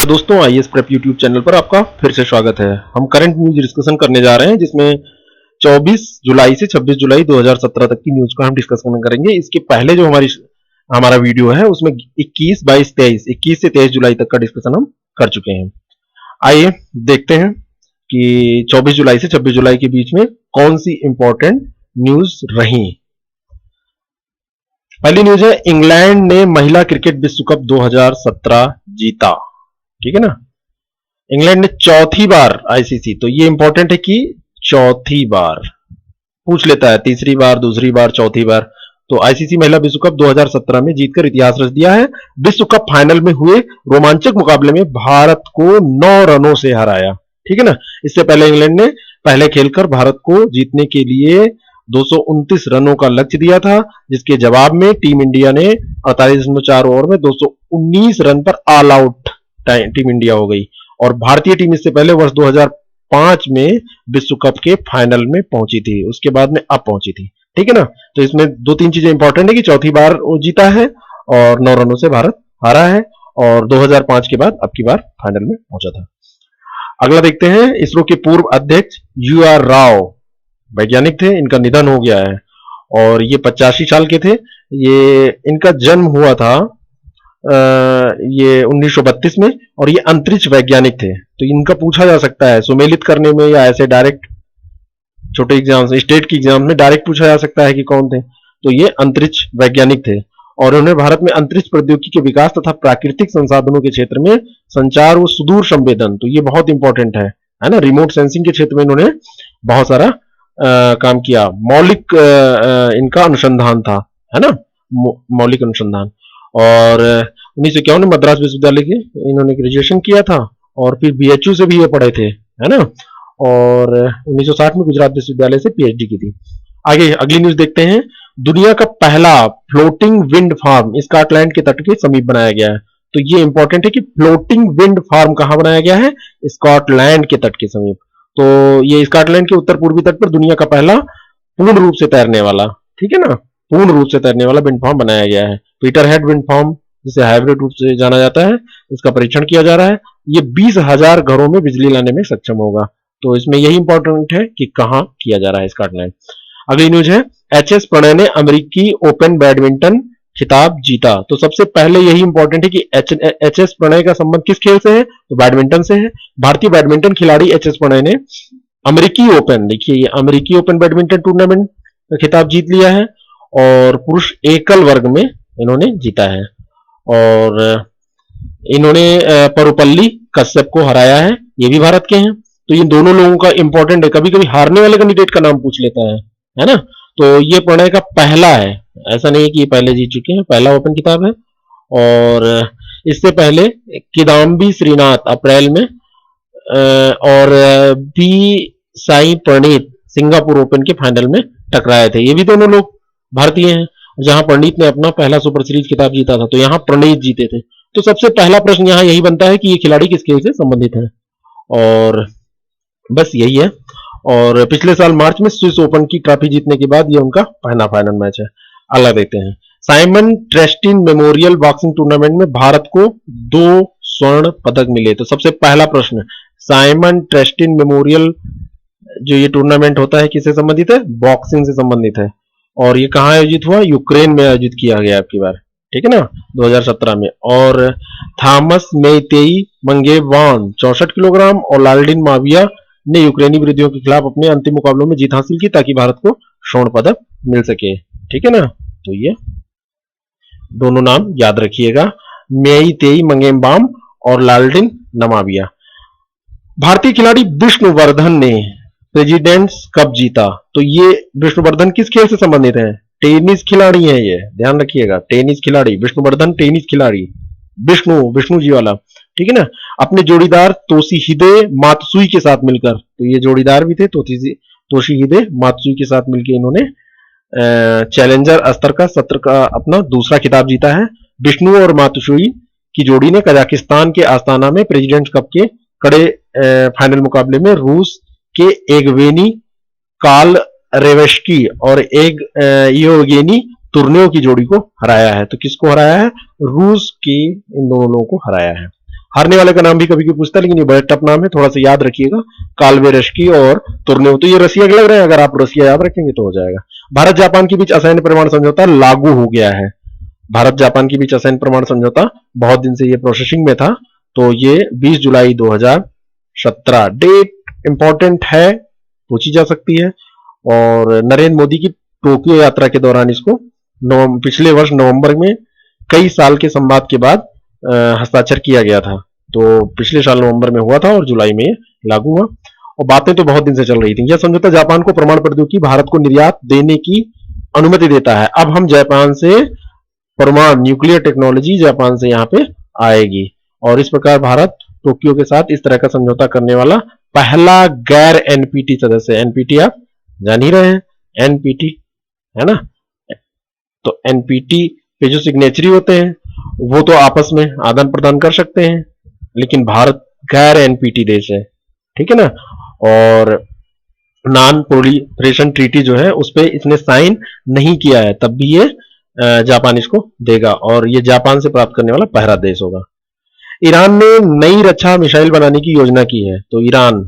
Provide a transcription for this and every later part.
दोस्तों, IAS prep YouTube channel पर आपका फिर से स्वागत है। हम करंट न्यूज डिस्कशन करने जा रहे हैं, जिसमें 24 जुलाई से 26 जुलाई 2017 तक की न्यूज का हम डिस्कशन करेंगे। इसके पहले जो हमारा वीडियो है उसमें 21, 22, 23, 21 से 23 जुलाई तक का डिस्कशन हम कर चुके हैं। आइए देखते हैं कि 24 जुलाई से 26 जुलाई के बीच में कौन सी इंपॉर्टेंट न्यूज रही। पहली न्यूज है, इंग्लैंड ने महिला क्रिकेट विश्व कप 2017 जीता। ठीक है ना, इंग्लैंड ने चौथी बार आईसीसी, तो ये इंपॉर्टेंट है कि चौथी बार पूछ लेता है, तीसरी बार, दूसरी बार, चौथी बार। तो आईसीसी महिला विश्व कप 2017 में जीतकर इतिहास रच दिया है। विश्व कप फाइनल में हुए रोमांचक मुकाबले में भारत को 9 रनों से हराया। ठीक है ना, इससे पहले इंग्लैंड ने पहले खेलकर भारत को जीतने के लिए 229 रनों का लक्ष्य दिया था, जिसके जवाब में टीम इंडिया ने 48.4 ओवर में 219 रन पर ऑल आउट टीम इंडिया हो गई। और भारतीय टीम इससे पहले वर्ष 2005 में विश्व कप के फाइनल में पहुंची थी, उसके बाद में अब पहुंची थी। ठीक है ना, तो इसमें 2-3 चीजें इंपॉर्टेंट है कि चौथी बार वो जीता है और 9 रनों से भारत हारा है, और 2005 के बाद अब की बार फाइनल में पहुंचा था। अगला देखते हैं, इसरो के पूर्व अध्यक्ष UR राव वैज्ञानिक थे, इनका निधन हो गया है और ये 85 साल के थे। ये इनका जन्म हुआ था ये 1932 में, और ये अंतरिक्ष वैज्ञानिक थे। तो इनका पूछा जा सकता है सुमेलित करने में या ऐसे डायरेक्ट छोटे एग्जाम्स, स्टेट की एग्जाम में डायरेक्ट पूछा जा सकता है कि कौन थे। तो ये अंतरिक्ष वैज्ञानिक थे और उन्होंने भारत में अंतरिक्ष प्रौद्योगिकी के विकास तथा प्राकृतिक संसाधनों के क्षेत्र में संचार व सुदूर संवेदन, तो ये बहुत इंपॉर्टेंट है ना, रिमोट सेंसिंग के क्षेत्र में इन्होंने बहुत सारा काम किया। मौलिक इनका अनुसंधान था, है ना, मौलिक अनुसंधान। और 1951 में मद्रास विश्वविद्यालय के इन्होंने ग्रेजुएशन किया था और फिर BHU से भी ये पढ़े थे, है ना, और 1960 में गुजरात विश्वविद्यालय से PhD की थी। आगे अगली न्यूज देखते हैं, दुनिया का पहला फ्लोटिंग विंड फार्म स्कॉटलैंड के तट के समीप बनाया गया है। तो ये इंपॉर्टेंट है कि फ्लोटिंग विंड फार्म कहां बनाया गया है, स्कॉटलैंड के तट के समीप। तो ये स्कॉटलैंड के उत्तर पूर्वी तट पर दुनिया का पहला पूर्ण रूप से तैरने वाला, ठीक है ना, पूर्ण रूप से तैरने वाला विंड फार्म बनाया गया है। पीटर हेड विंड फार्म, जिसे हाइब्रिड रूप से जाना जाता है, इसका परीक्षण किया जा रहा है। ये 20,000 घरों में बिजली लाने में सक्षम होगा। तो इसमें यही इंपॉर्टेंट है कि कहां किया जा रहा है, स्कॉटलैंड। अगली न्यूज है, HS प्रणय ने अमेरिकी ओपन बैडमिंटन खिताब जीता। तो सबसे पहले यही इंपॉर्टेंट है कि HS प्रणय का संबंध किस खेल से है, तो बैडमिंटन से है। भारतीय बैडमिंटन खिलाड़ी HS प्रणय ने अमेरिकी ओपन, देखिए ये अमेरिकी ओपन बैडमिंटन टूर्नामेंट का खिताब जीत लिया है और पुरुष एकल वर्ग में इन्होंने जीता है। और इन्होंने परुपल्ली कश्यप को हराया है, ये भी भारत के हैं। तो ये दोनों लोगों का इंपॉर्टेंट है, कभी कभी हारने वाले कैंडिडेट का नाम पूछ लेता है ना। तो ये प्रणय का पहला है, ऐसा नहीं है कि ये पहले जीत चुके हैं, पहला ओपन खिताब है। और इससे पहले किदाम्बी श्रीनाथ अप्रैल में और B Sai Praneeth Singapore open के फाइनल में टकराए थे। ये भी दोनों लोग भारतीय हैं, जहां प्रणीत ने अपना पहला सुपर सीरीज खिताब जीता था, तो यहां प्रणीत जीते थे। तो सबसे पहला प्रश्न यहां यही बनता है कि ये खिलाड़ी किस खेल से संबंधित है, और बस यही है। और पिछले साल मार्च में स्विस ओपन की ट्रॉफी जीतने के बाद ये उनका पहला फाइनल मैच है। अगला देखते हैं, साइमन ट्रेस्टिन मेमोरियल बॉक्सिंग टूर्नामेंट में भारत को 2 स्वर्ण पदक मिले। तो सबसे पहला प्रश्न, साइमन ट्रेस्टिन मेमोरियल जो ये टूर्नामेंट होता है किससे संबंधित है, बॉक्सिंग से संबंधित है। और ये कहां आयोजित हुआ, यूक्रेन में आयोजित किया गया आपकी बार, ठीक है ना, 2017 में। और थॉमस मेइतेई मंगेवान 64 किलोग्राम और लालडिन माविया ने यूक्रेनी विरोधियों के खिलाफ अपने अंतिम मुकाबलों में जीत हासिल की, ताकि भारत को स्वर्ण पदक मिल सके। ठीक है ना, तो ये दोनों नाम याद रखिएगा, मेइतेई मंगेवाम और लालडिन नमाविया। भारतीय खिलाड़ी विष्णुवर्धन ने प्रेसिडेंट्स कप जीता। तो ये विष्णुवर्धन किस खेल से संबंधित है, टेनिस खिलाड़ी है, ये ध्यान रखिएगा, टेनिस खिलाड़ी विष्णुवर्धन, टेनिस खिलाड़ी, विष्णु जी वाला, ठीक है ना। अपने जोड़ीदार तोशिहिदे मात्सुई के साथ मिलकर, तो ये जोड़ीदार भी थे, तोशिहिदे मात्सुई के साथ मिलकर इन्होंने चैलेंजर स्तर का सत्र का अपना दूसरा खिताब जीता है। विष्णु और मात्सुई की जोड़ी ने कजाकिस्तान के आस्ताना में प्रेसिडेंट्स कप के कड़े फाइनल मुकाबले में रूस के एगवेनी काल रेवेस्की और येवगेनी तुर्नेव की जोड़ी को हराया है। तो किसको हराया है, रूस की इन दोनों लोगों को हराया है। हारने वाले का नाम भी कभी कभी पूछता है, लेकिन ये बड़ा टफ नाम है, थोड़ा सा याद रखिएगा। काल्वेरस्की और तुर्नेव, तो ये रसिया के लग रहे हैं, अगर आप रसिया याद रखेंगे तो हो जाएगा। भारत जापान के बीच असैन्य परमाणु समझौता लागू हो गया है। भारत जापान के बीच असैन्य परमाणु समझौता बहुत दिन से ये प्रोसेसिंग में था, तो ये 20 जुलाई 2017 डेट इंपॉर्टेंट है, पूछी जा सकती है। और नरेंद्र मोदी की टोक्यो यात्रा के दौरान इसको पिछले वर्ष नवंबर में कई साल के संवाद के बाद हस्ताक्षर किया गया था। तो पिछले साल नवंबर में हुआ था और जुलाई में लागू हुआ, और बातें तो बहुत दिन से चल रही थी। यह समझौता जापान को परमाणु प्रौद्योगिकी भारत को निर्यात देने की अनुमति देता है। अब हम जापान से परमाणु न्यूक्लियर टेक्नोलॉजी जापान से यहाँ पे आएगी, और इस प्रकार भारत टोक्यो के साथ इस तरह का समझौता करने वाला पहला गैर एनपीटी सदस्य। एनपीटी आप जान ही रहे हैं, एनपीटी है ना। तो एनपीटी पे जो सिग्नेचरी होते हैं वो तो आपस में आदान प्रदान कर सकते हैं, लेकिन भारत गैर एनपीटी देश है, ठीक है ना। और नॉन प्रोलिफरेशन ट्रीटी जो है उस पर इसने साइन नहीं किया है, तब भी ये जापान इसको देगा, और ये जापान से प्राप्त करने वाला पहला देश होगा। ईरान ने नई रक्षा मिसाइल बनाने की योजना की है, तो ईरान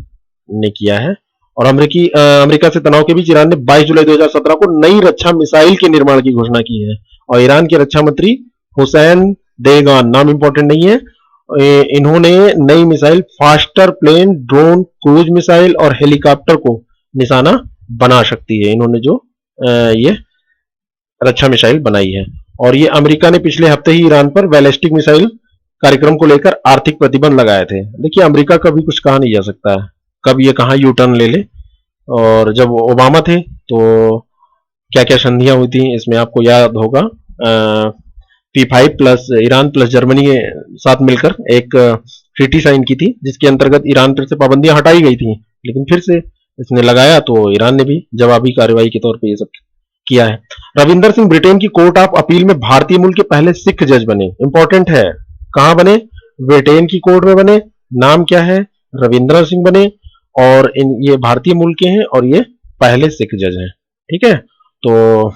ने किया है। और अमेरिका से तनाव के बीच ईरान ने 22 जुलाई 2017 को नई रक्षा मिसाइल के निर्माण की घोषणा की है। और ईरान के रक्षा मंत्री हुसैन देगान, नाम इंपॉर्टेंट नहीं है, इन्होंने नई missile faster plane, drone, cruise missile और हेलीकॉप्टर को निशाना बना सकती है। इन्होंने जो ये रक्षा मिसाइल बनाई है। और ये अमेरिका ने पिछले हफ्ते ही ईरान पर बैलिस्टिक मिसाइल कार्यक्रम को लेकर आर्थिक प्रतिबंध लगाए थे। देखिए अमेरिका कभी कुछ कहा नहीं जा सकता है, कब ये कहाँ यू टर्न ले ले। और जब ओबामा थे तो क्या क्या संधियां हुई थी इसमें आपको याद होगा। P5 plus Iran plus Germany के साथ मिलकर एक ट्रीटी साइन की थी, जिसके अंतर्गत ईरान पर से पाबंदियां हटाई गई थी, लेकिन फिर से इसने लगाया तो ईरान ने भी जवाबी कार्रवाई के तौर पर ये सब किया है। रविंदर सिंह ब्रिटेन की कोर्ट ऑफ अपील में भारतीय मूल के पहले सिख जज बने। इंपॉर्टेंट है, कहां बने? ब्रिटेन की कोर्ट में बने। नाम क्या है? रविंदर सिंह बने, और ये भारतीय मूल के हैं और ये पहले सिख जज हैं, ठीक है। तो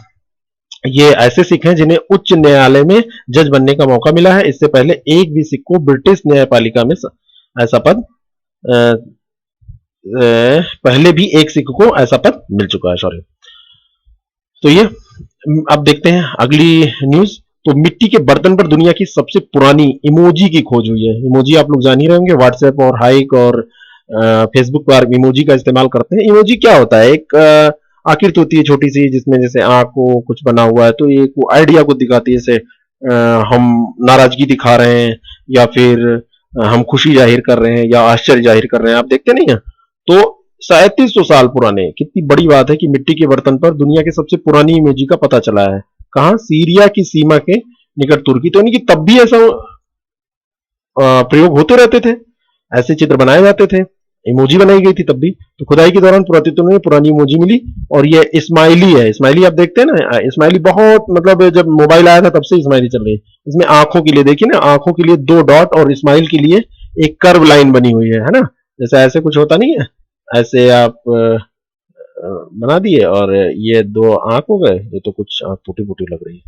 ये ऐसे सिख हैं जिन्हें उच्च न्यायालय में जज बनने का मौका मिला है। इससे पहले एक भी सिख को ब्रिटिश न्यायपालिका में ऐसा पद पहले भी एक सिख को ऐसा पद मिल चुका है, सॉरी। तो ये अब देखते हैं अगली न्यूज। तो मिट्टी के बर्तन पर दुनिया की सबसे पुरानी इमोजी की खोज हुई है। इमोजी आप लोग जान ही रहे होंगे, व्हाट्सएप और हाइक और फेसबुक पर इमोजी का इस्तेमाल करते हैं। इमोजी क्या होता है? एक आकृति होती है छोटी सी, जिसमें जैसे आंख को कुछ बना हुआ है, तो ये एक आइडिया को दिखाती है, जैसे हम नाराजगी दिखा रहे हैं, या फिर हम खुशी जाहिर कर रहे हैं, या आश्चर्य जाहिर कर रहे हैं। आप देखते नहीं है? तो 3700 साल पुराने, कितनी बड़ी बात है कि मिट्टी के बर्तन पर दुनिया के सबसे पुरानी इमोजी का पता चला है। कहां? सीरिया की सीमा के निकट तुर्की। तो यानी कि तब भी ऐसा प्रयोग होते रहते थे, ऐसे चित्र बनाए जाते थे, इमोजी बनाई गई थी तब भी। तो खुदाई के दौरान पुरातत्व में पुरानी इमोजी मिली, और ये स्माइली है। स्माइली आप देखते हैं ना, स्माइली बहुत, मतलब जब मोबाइल आया था तब से स्माइली चल रही है। इसमें आंखों के लिए देखिए ना, आंखों के लिए 2 डॉट और स्माइल के लिए एक कर्व लाइन बनी हुई है ना। जैसे ऐसे कुछ होता नहीं है, ऐसे आप बना दिए और ये 2 आंख हो गए, ये तो कुछ आंख टूटी फूटी लग रही है,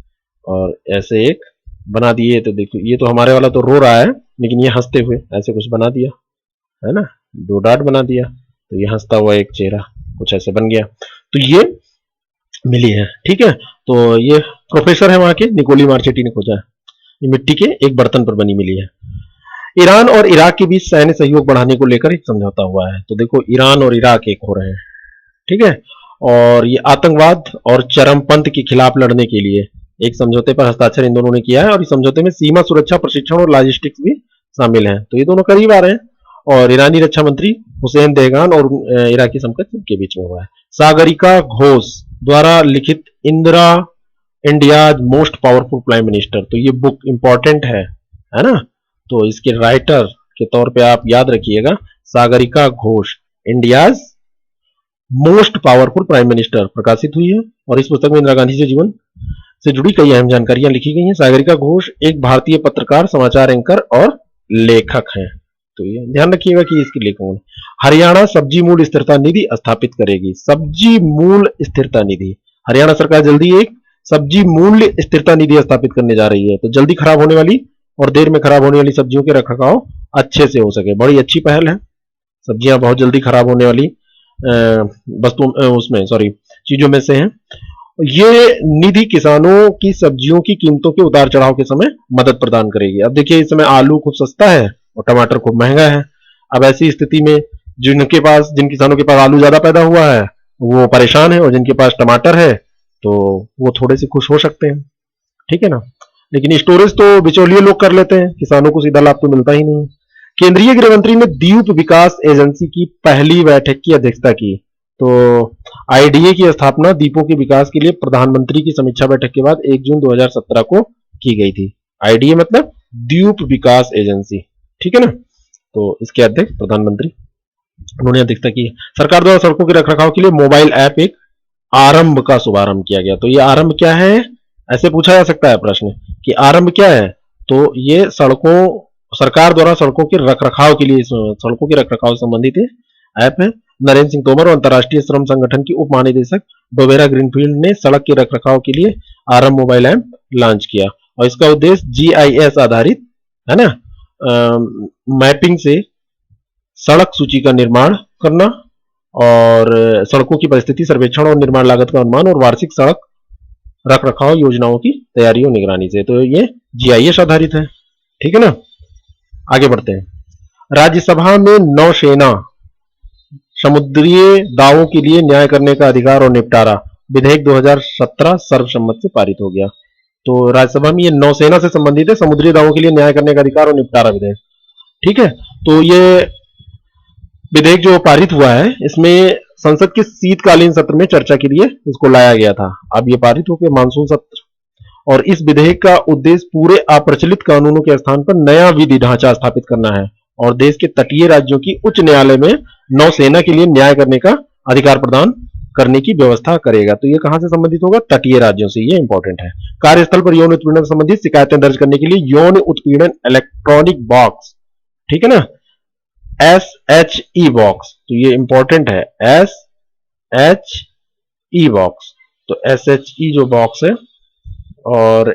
और ऐसे एक बना दिए। तो देखो ये तो हमारे वाला तो रो रहा है, लेकिन ये हंसते हुए ऐसे कुछ बना दिया है ना, 2 डॉट बना दिया, तो ये हंसता हुआ एक चेहरा कुछ ऐसे बन गया। तो ये मिली है, ठीक है। तो ये प्रोफेसर है वहां के, निकोली मार्चेटी ने खोजा है। ये मिट्टी के एक बर्तन पर बनी मिली है। ईरान और इराक के बीच सैन्य सहयोग बढ़ाने को लेकर एक समझौता हुआ है। तो देखो ईरान और इराक एक हो रहे हैं, ठीक है। और ये आतंकवाद और चरमपंथ के खिलाफ लड़ने के लिए एक समझौते पर हस्ताक्षर इन दोनों ने किया है, और इस समझौते में सीमा सुरक्षा प्रशिक्षण और लॉजिस्टिक्स भी शामिल है। तो ये दोनों करीब आ रहे हैं। और ईरानी रक्षा मंत्री हुसैन देगान और इराकी समकक्ष के बीच में हुआ है। सागरिका घोष द्वारा लिखित Indira India's most powerful prime minister. तो ये बुक इंपॉर्टेंट है ना। तो इसके राइटर के तौर पे आप याद रखिएगा, Sagarika Ghosh, India's most powerful prime minister प्रकाशित हुई है। और इस पुस्तक में इंदिरा गांधी के जीवन से जुड़ी कई अहम जानकारियां लिखी गई हैं। सागरिका घोष एक भारतीय पत्रकार, समाचार एंकर और लेखक हैं। तो ये ध्यान रखिएगा कि इसके लेखक। हरियाणा सब्जी मूल्य स्थिरता निधि स्थापित करेगी। सब्जी मूल्य स्थिरता निधि, हरियाणा सरकार जल्दी एक सब्जी मूल्य स्थिरता निधि स्थापित करने जा रही है। तो जल्दी खराब होने वाली और देर में खराब होने वाली सब्जियों के रखरखाव अच्छे से हो सके। बड़ी अच्छी पहल है। सब्जियां बहुत जल्दी खराब होने वाली वस्तु उसमें सॉरी चीजों में से है। ये निधि किसानों की सब्जियों की कीमतों के उतार चढ़ाव के समय मदद प्रदान करेगी। अब देखिए इस समय आलू खूब सस्ता है और टमाटर खूब महंगा है। अब ऐसी स्थिति में जिन किसानों के पास आलू ज्यादा पैदा हुआ है वो परेशान है, और जिनके पास टमाटर है तो वो थोड़े से खुश हो सकते हैं। ठीक है ना। लेकिन स्टोरेज तो बिचौलिए लोग कर लेते हैं, किसानों को सीधा लाभ तो मिलता ही नहीं। केंद्रीय गृह मंत्री ने द्वीप विकास एजेंसी की पहली बैठक की अध्यक्षता की। तो आईडीए की स्थापना द्वीपों के विकास के लिए प्रधानमंत्री की समीक्षा बैठक के बाद 1 जून 2017 को की गई थी। आईडीए मतलब द्वीप विकास एजेंसी। ठीक है ना। तो इसके अध्यक्ष प्रधानमंत्री, उन्होंने अध्यक्षता की। सरकार द्वारा सड़कों के रखरखाव के लिए मोबाइल ऐप एक आरंभ का शुभारंभ किया गया। तो ये आरंभ क्या है, ऐसे पूछा जा सकता है प्रश्न कि आरंभ क्या है। तो ये सरकार द्वारा सड़कों के रखरखाव के लिए, सड़कों के रखरखाव से संबंधित ऐप है। नरेंद्र सिंह तोमर और अंतर्राष्ट्रीय श्रम संगठन की उप महानिदेशक डोबेरा ग्रीनफील्ड ने सड़क के रखरखाव के लिए आरंभ मोबाइल ऐप लॉन्च किया, और इसका उद्देश्य जीआईएस आधारित है ना मैपिंग से सड़क सूची का निर्माण करना, और सड़कों की परिस्थिति सर्वेक्षण और निर्माण लागत का अनुमान, और वार्षिक सड़क रखरखाव योजनाओं की तैयारी और निगरानी से। तो ये जीआईएस आधारित है। ठीक है ना। आगे बढ़ते हैं। राज्यसभा में नौसेना समुद्रीय दावों के लिए न्याय करने का अधिकार और निपटारा विधेयक 2017 सर्वसम्मत से पारित हो गया। तो राज्यसभा में ये नौसेना से संबंधित है, समुद्री दावों के लिए न्याय करने का अधिकार और निपटारा विधेयक। ठीक है। तो ये विधेयक जो पारित हुआ है, इसमें संसद के शीतकालीन सत्र में चर्चा के लिए इसको लाया गया था। अब ये पारित होकर मानसून सत्र, और इस विधेयक का उद्देश्य पूरे अप्रचलित कानूनों के स्थान पर नया विधि ढांचा स्थापित करना है, और देश के तटीय राज्यों की उच्च न्यायालय में नौसेना के लिए न्याय करने का अधिकार प्रदान करने की व्यवस्था करेगा। तो ये कहां से संबंधित होगा, तटीय राज्यों से। ये इंपॉर्टेंट है। कार्यस्थल पर यौन उत्पीड़न से संबंधित शिकायतें दर्ज करने के लिए यौन उत्पीड़न इलेक्ट्रॉनिक बॉक्स, ठीक है ना, SHE बॉक्स। तो ये इंपॉर्टेंट है, SHE बॉक्स। तो SHE जो बॉक्स है और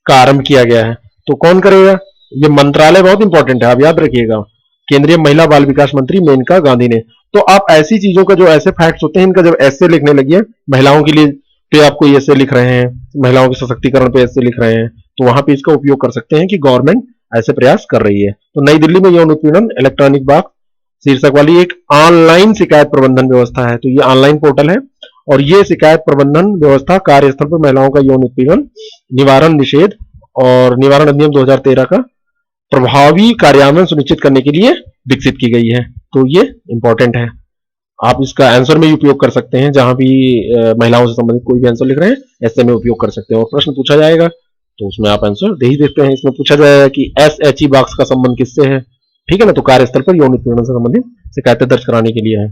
का आरंभ किया गया है। तो कौन करेगा, ये मंत्रालय बहुत इंपॉर्टेंट है, आप याद रखिएगा। केंद्रीय महिला बाल विकास मंत्री मेनका गांधी ने। तो आप ऐसी चीजों का जो ऐसे फैक्ट्स होते हैं, इनका जब ऐसे लिखने लगिए, महिलाओं के लिए पे आप कोई ऐसे लिख रहे हैं, महिलाओं के सशक्तिकरण पे ऐसे लिख रहे हैं, तो वहां पे इसका उपयोग कर सकते हैं कि गवर्नमेंट ऐसे प्रयास कर रही है। तो नई दिल्ली में यौन उत्पीड़न इलेक्ट्रॉनिक बॉक्स शीर्षक वाली एक ऑनलाइन शिकायत प्रबंधन व्यवस्था है। तो ये ऑनलाइन पोर्टल है, और ये शिकायत प्रबंधन व्यवस्था कार्यस्थल पर महिलाओं का यौन उत्पीड़न निवारण निषेध और निवारण अधिनियम 2013 का प्रभावी कार्यान्वयन सुनिश्चित करने के लिए विकसित की गई है। तो ये इंपॉर्टेंट है। आप इसका आंसर में उपयोग कर सकते हैं, जहां भी महिलाओं से संबंधित कोई भी आंसर लिख रहे हैं ऐसे में उपयोग कर सकते हैं, और प्रश्न पूछा जाएगा तो उसमें आप आंसर दे ही देते हैं। इसमें पूछा जाएगा कि SHE बॉक्स का संबंध किससे है, ठीक है ना। तो कार्यस्थल पर यौन उत्पीड़न से संबंधित शिकायतें दर्ज कराने के लिए है।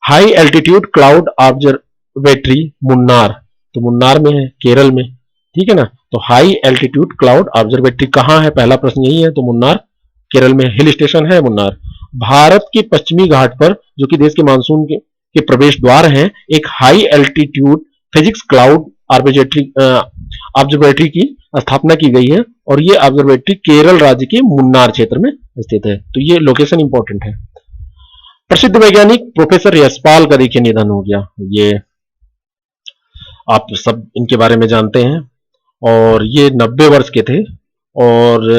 High altitude cloud observatory Munnar, तो मुन्नार में है, केरल में, ठीक है ना। तो हाई एल्टीट्यूड क्लाउड ऑब्जर्वेटरी कहां है, पहला प्रश्न यही है। तो मुन्नार केरल में, हिल स्टेशन है मुन्नार। भारत के पश्चिमी घाट पर, जो कि देश के मानसून के प्रवेश द्वार हैं, एक high altitude physics cloud observatory की स्थापना की गई है, और ये ऑब्जर्वेटरी केरल राज्य के मुन्नार क्षेत्र में स्थित है। तो ये लोकेशन इंपॉर्टेंट है। प्रसिद्ध वैज्ञानिक प्रोफेसर यशपाल का देखिए निधन हो गया। ये आप सब इनके बारे में जानते हैं, और ये 90 वर्ष के थे, और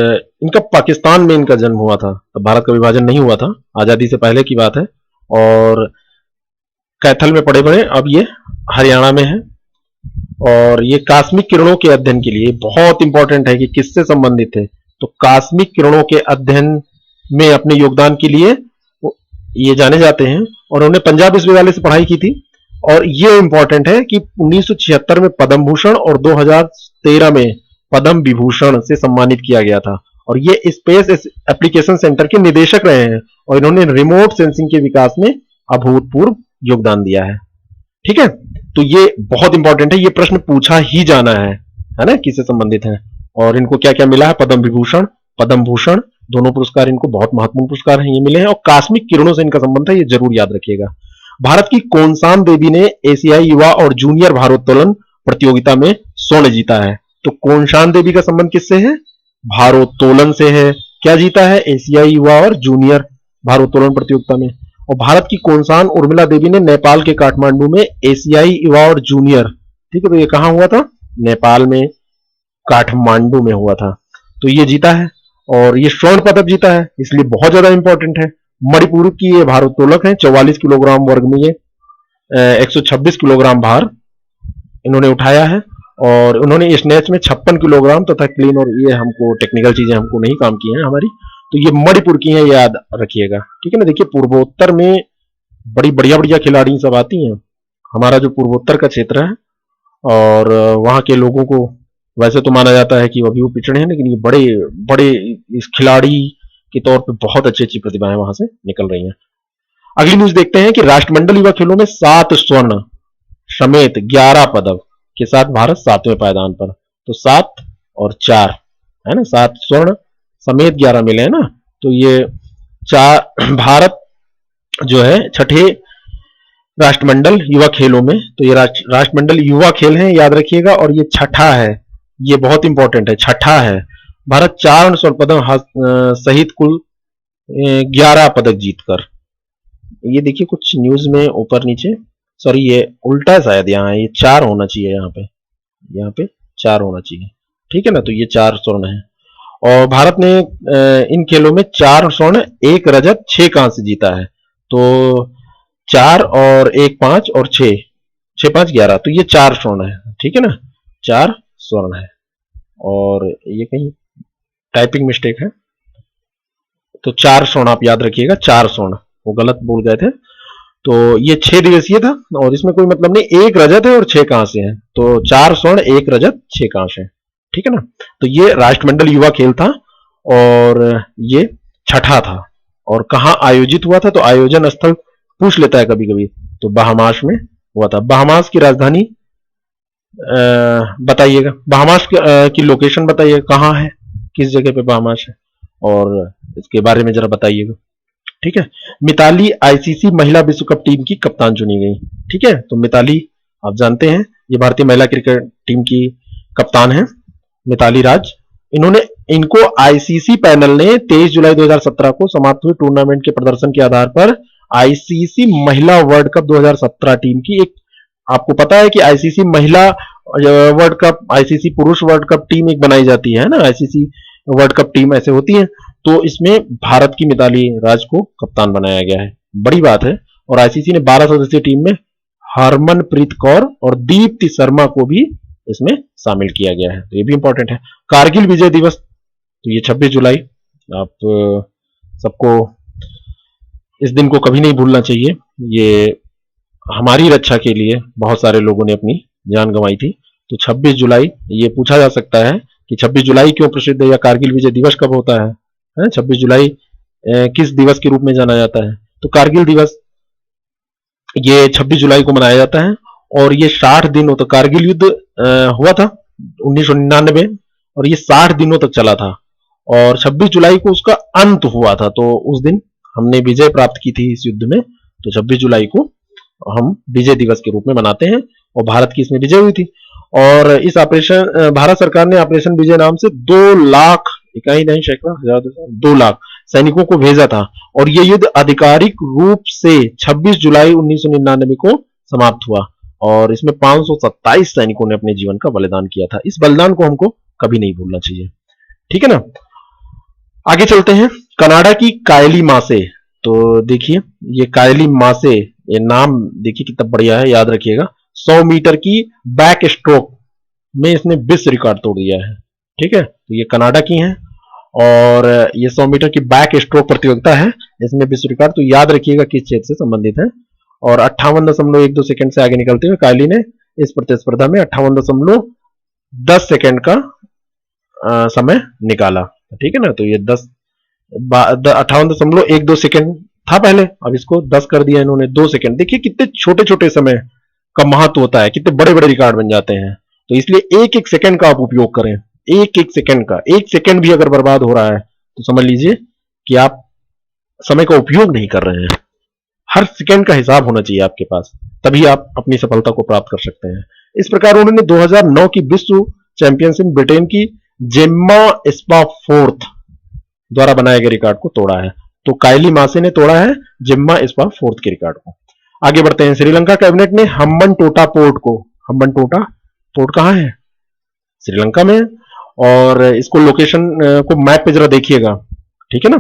इनका पाकिस्तान में इनका जन्म हुआ था, तब भारत का विभाजन नहीं हुआ था, आजादी से पहले की बात है। और कैथल में पढ़े बड़े, अब ये हरियाणा में है। और ये कास्मिक किरणों के अध्ययन के लिए बहुत इंपॉर्टेंट है कि किससे संबंधित है। तो कास्मिक किरणों के अध्ययन में अपने योगदान के लिए ये जाने जाते हैं, और उन्होंने पंजाब विश्वविद्यालय से पढ़ाई की थी। और ये इंपॉर्टेंट है कि 1976 में पद्म भूषण और 2013 में पद्म विभूषण से सम्मानित किया गया था। और ये स्पेस एप्लीकेशन सेंटर के निदेशक रहे हैं, और इन्होंने रिमोट सेंसिंग के विकास में अभूतपूर्व योगदान दिया है। ठीक है। तो ये बहुत इंपॉर्टेंट है, ये प्रश्न पूछा ही जाना है ना, किससे संबंधित है। और इनको क्या क्या मिला है, पद्म विभूषण, पद्म भूषण, दोनों पुरस्कार इनको बहुत महत्वपूर्ण पुरस्कार हैं, ये मिले हैं। और कास्मिक किरणों से इनका संबंध है, ये जरूर याद रखिएगा। भारत की कोनसान देवी ने एशियाई युवा और जूनियर भारोत्तोलन प्रतियोगिता में स्वर्ण जीता है। तो कोनसान देवी का संबंध किससे है, भारोत्तोलन से है। क्या जीता है? एशियाई युवा और जूनियर भारोत्तोलन प्रतियोगिता में। और भारत की कोनसान उर्मिला देवी ने नेपाल के काठमांडू में एशियाई युवा और जूनियर, ठीक है, तो ये कहां हुआ था? नेपाल में, काठमांडू में हुआ था। तो ये जीता है और ये स्वर्ण पदक जीता है, इसलिए बहुत ज्यादा इंपॉर्टेंट है। मणिपुर की ये भारोत्तोलक है, 44 किलोग्राम वर्ग में ये 126 किलोग्राम भार इन्होंने उठाया है। और उन्होंने स्नैच में 56 किलोग्राम तथा क्लीन, और ये हमको टेक्निकल चीजें हमको नहीं काम की हैं हमारी, तो ये मणिपुर की हैं, याद रखिएगा, ठीक है ना। देखिए पूर्वोत्तर में बड़ी बढ़िया बढ़िया खिलाड़ी सब आती हैं, हमारा जो पूर्वोत्तर का क्षेत्र है, और वहां के लोगों को वैसे तो माना जाता है कि अभी वो पिछड़े हैं, लेकिन ये बड़े बड़े इस खिलाड़ी के तौर पे बहुत अच्छी अच्छी प्रतिभाएं वहां से निकल रही हैं। अगली न्यूज देखते हैं कि राष्ट्रमंडल युवा खेलों में 7 स्वर्ण समेत 11 पदक के साथ भारत 7वें पायदान पर। तो 7 और 4 है ना, 7 स्वर्ण समेत 11 मिले हैं ना, तो ये 4 भारत जो है छठे राष्ट्रमंडल युवा खेलों में, तो ये राष्ट्रमंडल युवा खेल हैं, याद रखिएगा, और ये छठा है, ये बहुत इंपॉर्टेंट है, छठा है। भारत 4 स्वर्ण पदक सहित कुल 11 पदक जीतकर, ये देखिए कुछ न्यूज में ऊपर नीचे, सॉरी ये उल्टा है शायद, यहाँ ये 4 होना चाहिए, यहाँ पे 4 होना चाहिए, ठीक है ना, तो ये 4 स्वर्ण है। और भारत ने इन खेलों में 4 स्वर्ण 1 रजत 6 कांस्य जीता है। तो 4 और 1 5 और 6 6 5 11, तो ये 4 स्वर्ण है, ठीक है ना, 4 स्वर्ण है। और ये कहीं टाइपिंग मिस्टेक है, तो 4 स्वर्ण आप याद रखिएगा, 4 स्वर्ण, वो गलत बोल गए थे। तो ये 6 दिवसीय था और इसमें कोई मतलब नहीं, 1 रजत है और 6 कांस्य है, तो 4 स्वर्ण 1 रजत 6 कांस्य है, ठीक है ना। तो ये राष्ट्रमंडल युवा खेल था और ये छठा था। और कहां आयोजित हुआ था? तो आयोजन स्थल पूछ लेता है कभी कभी, तो बहामास में हुआ था। बहामास की राजधानी बताइएगा, बहामास की लोकेशन बताइएगा, कहां है, किस जगह पे बहामास है, और इसके बारे में जरा बताइएगा, ठीक है। मिताली आईसीसी महिला विश्व कप टीम की कप्तान चुनी गई, ठीक है। तो मिताली आप जानते हैं, ये भारतीय महिला क्रिकेट टीम की कप्तान है, मिताली राज। इनको आईसीसी पैनल ने 23 जुलाई 2017 को समाप्त हुए टूर्नामेंट के प्रदर्शन के आधार पर आईसीसी महिला वर्ल्ड कप 2017 टीम की एक, आपको पता है कि आईसीसी महिला वर्ल्ड कप, आईसीसी पुरुष वर्ल्ड कप टीम एक बनाई जाती है ना, आईसीसी वर्ल्ड कप टीम ऐसे होती है, तो इसमें भारत की मिताली राज को कप्तान बनाया गया है, बड़ी बात है। और आईसीसी ने 12 सदस्यीय टीम में हरमनप्रीत कौर और दीप्ति शर्मा को भी इसमें शामिल किया गया है, तो ये भी इंपॉर्टेंट है। कारगिल विजय दिवस, तो ये 26 जुलाई, आप सबको इस दिन को कभी नहीं भूलना चाहिए, ये हमारी रक्षा के लिए बहुत सारे लोगों ने अपनी जान गंवाई थी। तो 26 जुलाई, ये पूछा जा सकता है कि 26 जुलाई क्यों प्रसिद्ध है, या कारगिल विजय दिवस कब होता है? 26 जुलाई किस दिवस के रूप में जाना जाता है? तो कारगिल दिवस ये 26 जुलाई को मनाया जाता है और ये 60 दिनों तक, कारगिल युद्ध हुआ था 1999 और ये 60 दिनों तक चला था और 26 जुलाई को उसका अंत हुआ था। तो उस दिन हमने विजय प्राप्त की थी इस युद्ध में, तो 26 जुलाई को हम विजय दिवस के रूप में मनाते हैं और भारत की इसमें विजय हुई थी। और इस ऑपरेशन, भारत सरकार ने ऑपरेशन विजय नाम से 2 लाख, इकाई नहीं सैकड़ा हजार, 2 लाख सैनिकों को भेजा था और यह युद्ध आधिकारिक रूप से 26 जुलाई 1999 को समाप्त हुआ और इसमें 527 सैनिकों ने अपने जीवन का बलिदान किया था। इस बलिदान को हमको कभी नहीं भूलना चाहिए, ठीक है ना। आगे चलते हैं, कनाडा की कायली मासे। तो देखिए ये कायली मासे, ये नाम देखिए कितना बढ़िया है, याद रखिएगा। 100 मीटर की बैक स्ट्रोक में इसने विश्व रिकॉर्ड तोड़ दिया है, ठीक है। तो ये कनाडा की हैं और ये 100 मीटर की बैक स्ट्रोक प्रतियोगिता है, इसमें विश्व रिकॉर्ड, तो याद रखिएगा किस क्षेत्र से संबंधित है। और 58.12 सेकंड से आगे निकलते हुए कायली ने इस प्रतिस्पर्धा में 58.10 सेकंड का समय निकाला, ठीक है ना। तो ये 58.12 सेकंड था पहले, अब इसको 10 कर दिया इन्होंने, 2 सेकंड। देखिए कितने छोटे छोटे समय का महत्व होता है, कितने बड़े बड़े रिकॉर्ड बन जाते हैं। तो इसलिए एक एक सेकंड का आप उपयोग करें, एक एक सेकंड का, एक सेकंड भी अगर बर्बाद हो रहा है तो समझ लीजिए कि आप समय का उपयोग नहीं कर रहे हैं। हर सेकंड का हिसाब होना चाहिए आपके पास, तभी आप अपनी सफलता को प्राप्त कर सकते हैं। इस प्रकार उन्होंने 2009 की विश्व चैंपियनशिप ब्रिटेन की जेम्मा स्पाफोर्थ द्वारा बनाए गए रिकॉर्ड को तोड़ा है। तो काइली मासे ने तोड़ा है जिम्मा इस्पा फोर्थ के रिकॉर्ड को। आगे बढ़ते हैं। श्रीलंका कैबिनेट ने हम्बनटोटा पोर्ट को, हम्बनटोटा पोर्ट कहां है? श्रीलंका में। और इसको लोकेशन को मैप पे जरा देखिएगा, ठीक है ना।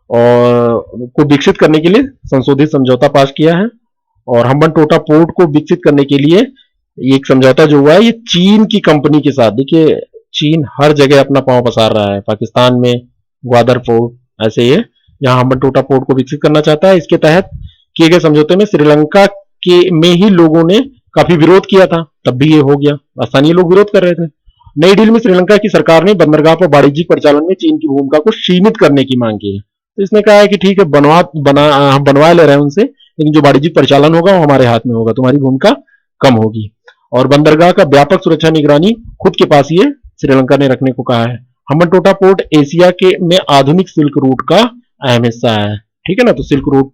और को विकसित करने के लिए संशोधित समझौता पास किया है। और हम्बनटोटा पोर्ट को विकसित करने के लिए एक समझौता जो हुआ है ये चीन की कंपनी के साथ। देखिए चीन हर जगह अपना पांव पसार रहा है, पाकिस्तान में ग्वादर पोर्ट, ऐसे ये यहाँ हम्बनटोटा पोर्ट को विकसित करना चाहता है। इसके तहत किए गए समझौते में श्रीलंका के में ही लोगों ने काफी विरोध किया था, तब भी ये हो गया। स्थानीय लोग विरोध कर रहे थे। नई डील में श्रीलंका की सरकार ने बंदरगाह पर वाणिज्यिक परिचालन में चीन की भूमिका को सीमित करने की मांग की है। तो इसने कहा है कि ठीक है हम बनवा ले रहे हैं उनसे, लेकिन जो वाणिज्यिक परिचालन होगा वो हमारे हाथ में होगा, तुम्हारी भूमिका कम होगी। और बंदरगाह का व्यापक सुरक्षा निगरानी खुद के पास ही श्रीलंका ने रखने को कहा है। हम्बनटोटा पोर्ट एशिया के में आधुनिक सिल्क रूट का अहम हिस्सा है, ठीक है ना। तो सिल्क रूट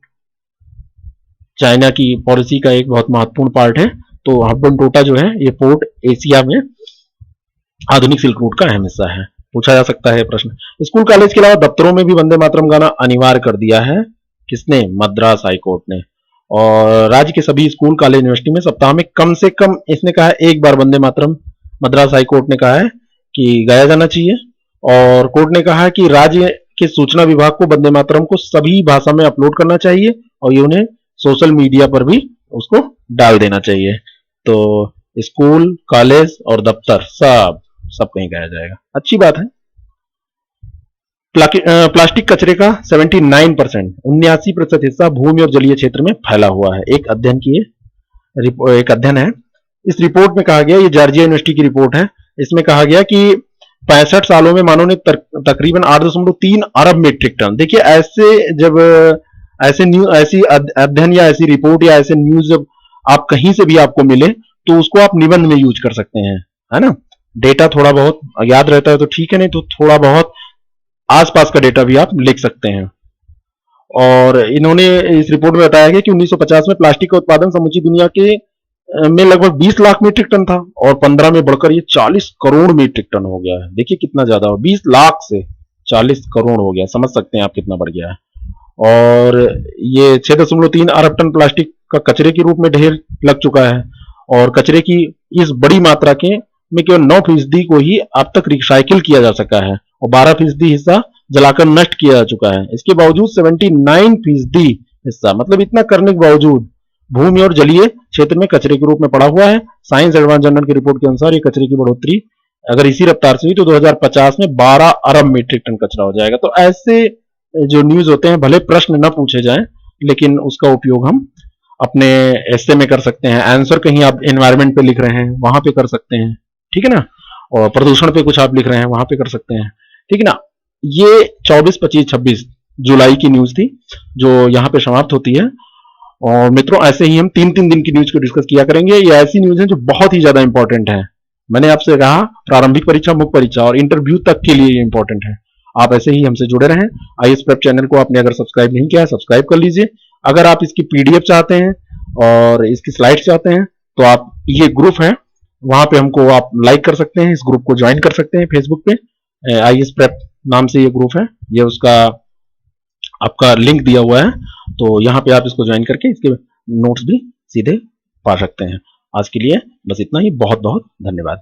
चाइना की पॉलिसी का एक बहुत महत्वपूर्ण पार्ट है। तो हम्बनटोटा जो है ये पोर्ट एशिया में आधुनिक सिल्क रूट का अहम हिस्सा है। पूछा जा सकता है प्रश्न। स्कूल कॉलेज के अलावा दफ्तरों में भी वंदे मातरम गाना अनिवार्य कर दिया है। किसने? मद्रास हाईकोर्ट ने। और राज्य के सभी स्कूल कॉलेज यूनिवर्सिटी में सप्ताह में कम से कम इसने कहा है एक बार वंदे मातरम मद्रास हाईकोर्ट ने कहा है कि गाया जाना चाहिए। और कोर्ट ने कहा है कि राज्य के सूचना विभाग को वंदे मातरम को सभी भाषा में अपलोड करना चाहिए और ये उन्हें सोशल मीडिया पर भी उसको डाल देना चाहिए। तो स्कूल कॉलेज और दफ्तर सब कहीं गाया जाएगा, अच्छी बात है। प्लास्टिक कचरे का 79% 79% हिस्सा भूमि और जलीय क्षेत्र में फैला हुआ है। एक अध्ययन है। इस रिपोर्ट में कहा गया, ये जॉर्जिया यूनिवर्सिटी की रिपोर्ट है, इसमें कहा गया कि 65 सालों में मानव ने तकरीबन 8.3 अरब मीट्रिक टन। देखिए ऐसी अध्ययन या ऐसी रिपोर्ट या ऐसे न्यूज जब आप कहीं से भी आपको मिले तो उसको आप निबंध में यूज कर सकते हैं, है ना। डेटा थोड़ा बहुत याद रहता है तो ठीक है, नहीं तो थोड़ा बहुत आसपास का डेटा भी आप लिख सकते हैं। और इन्होंने इस रिपोर्ट में बताया गया कि 1950 में प्लास्टिक का उत्पादन समूची दुनिया के में लगभग 20 लाख मीट्रिक टन था और 15 में बढ़कर ये 40 करोड़ मीट्रिक टन हो गया है। देखिए कितना ज्यादा हो, 20 लाख से 40 करोड़ हो गया, समझ सकते हैं आप कितना बढ़ गया है। और ये 6.3 अरब टन प्लास्टिक का कचरे के रूप में ढेर लग चुका है। और कचरे की इस बड़ी मात्रा के में केवल 9% को ही अब तक रिसाइकिल किया जा सका है और 12% हिस्सा जलाकर नष्ट किया जा चुका है। इसके बावजूद 79% हिस्सा, मतलब इतना करने के बावजूद भूमि और जलीय क्षेत्र में कचरे के रूप में पड़ा हुआ है। साइंस एडवांस जर्नल की रिपोर्ट के अनुसार ये कचरे की बढ़ोतरी अगर इसी रफ्तार से हुई तो 2050 में 12 अरब मीट्रिक टन कचरा हो जाएगा। तो ऐसे जो न्यूज होते हैं, भले प्रश्न न पूछे जाएं, लेकिन उसका उपयोग हम अपने एस्से में कर सकते हैं। आंसर कहीं आप एनवायरमेंट पे लिख रहे हैं वहां पे कर सकते हैं, ठीक है ना। और प्रदूषण पे कुछ आप लिख रहे हैं वहां पे कर सकते हैं, ठीक है ना। ये 24, 25, 26 जुलाई की न्यूज थी जो यहाँ पे समाप्त होती है। और मित्रों ऐसे ही हम 3-3 दिन की न्यूज को डिस्कस किया करेंगे। ये ऐसी न्यूज है जो बहुत ही ज्यादा इंपॉर्टेंट है। मैंने आपसे कहा प्रारंभिक परीक्षा, मुख्य परीक्षा और इंटरव्यू तक के लिए ये इंपॉर्टेंट है। आप ऐसे ही हमसे जुड़े रहें। आईएएस प्रेप चैनल को आपने अगर सब्सक्राइब नहीं किया है सब्सक्राइब कर लीजिए। अगर आप इसकी पीडीएफ चाहते हैं और इसकी स्लाइड्स चाहते हैं तो आप, ये ग्रुप है वहां पे हमको आप लाइक कर सकते हैं, इस ग्रुप को ज्वाइन कर सकते हैं। फेसबुक पे आईएएस प्रेप नाम से ये ग्रुप है, ये उसका आपका लिंक दिया हुआ है। तो यहाँ पे आप इसको ज्वाइन करके इसके नोट्स भी सीधे पा सकते हैं। आज के लिए बस इतना ही, बहुत बहुत धन्यवाद।